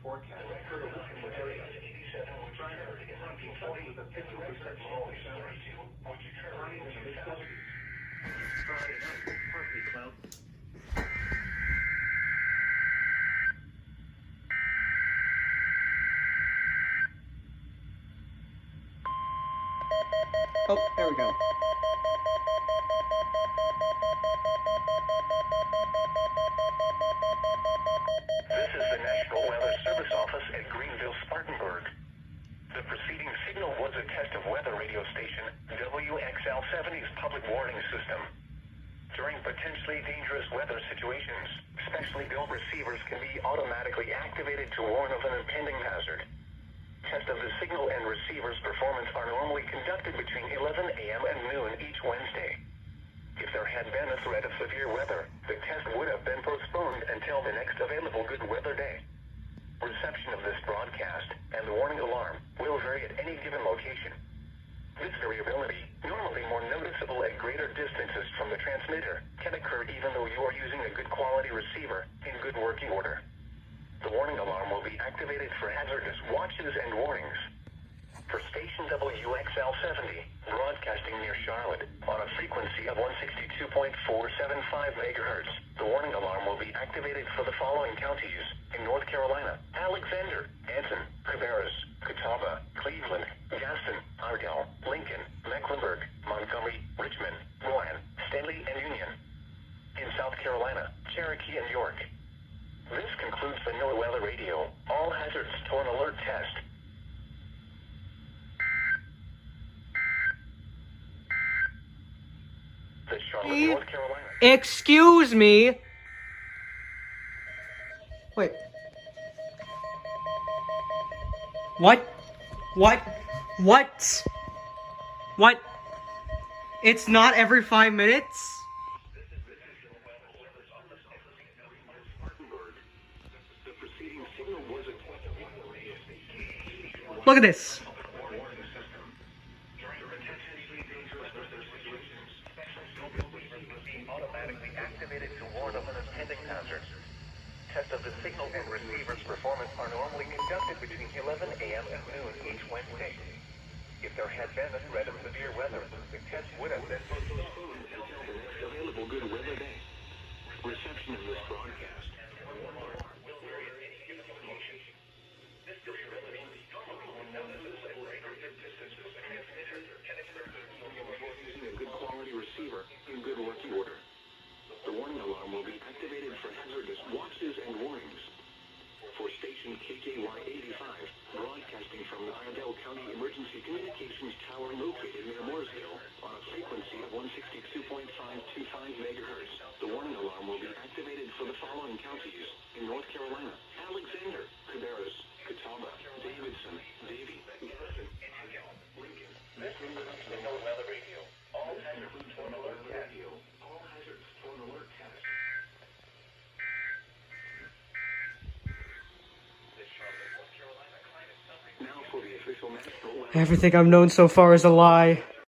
forecast for the listening area. China is looking forward with a 50% chance of highs in the mid-70s. Friday night, partly cloudy. Oh, there we go. This is the National Weather Service Office at Greenville, Spartanburg. The preceding signal was a test of weather radio station WXL-70's public warning system. During potentially dangerous weather situations, specially built receivers can be automatically activated to warn of an impending hazard. Test of the signal and receiver's performance are normally conducted between 11 a.m. and noon each Wednesday. If there had been a threat of severe weather, the test would have been postponed until the next available good weather day. Reception of this broadcast and the warning alarm will vary at any given location. This variability, normally more noticeable at greater distances from the transmitter, can occur even though you are using a good quality receiver in good working order. The warning alarm will be activated for hazardous watches and warnings. For station WXL-70, broadcasting near Charlotte on a frequency of 162.475 MHz, the warning alarm will be activated for the following counties in North Carolina: Alexander, Anson, Cabarrus, Catawba, Cleveland, Gaston, Ardell, Lincoln, Mecklenburg, Montgomery, Richmond, Rowan, Stanley, and Union. In South Carolina, Cherokee and York. This concludes the NOAA Weather Radio All Hazards Torn Alert Test. The Charlotte, North Carolina. Excuse me. Wait. What? What? What? What? It's not every 5 minutes? Look at this. Automatically activated to warn of an impending hazard. Test of the signal and receiver's performance are normally conducted between 11 a.m. and noon each Wednesday. If there had been a threat of severe weather, the test would have been postponed until the next available good weather day. Reception of this broadcast and warning alarm will vary at any given location. This variability normally more noticeable at greater distances from the transmitter can occur even though you are using a good quality receiver in good working order. The warning alarm will be activated for hazardous watches and warnings. For station KKY-85, broadcasting from the Ardell County Emergency Communications Tower located near Mooresville on a frequency of 162.525 MHz, the warning alarm will be activated for the following counties in North Carolina: Alexander, Cabarrus, Catawba, Davidson, Davie, Garrison, and Ardell, Lincoln. This concludes the NOAA Weather Radio All Hazards Torn Alert Test. All Hazards Torn Alert Test. Now for the official national weather. Everything I've known so far is a lie.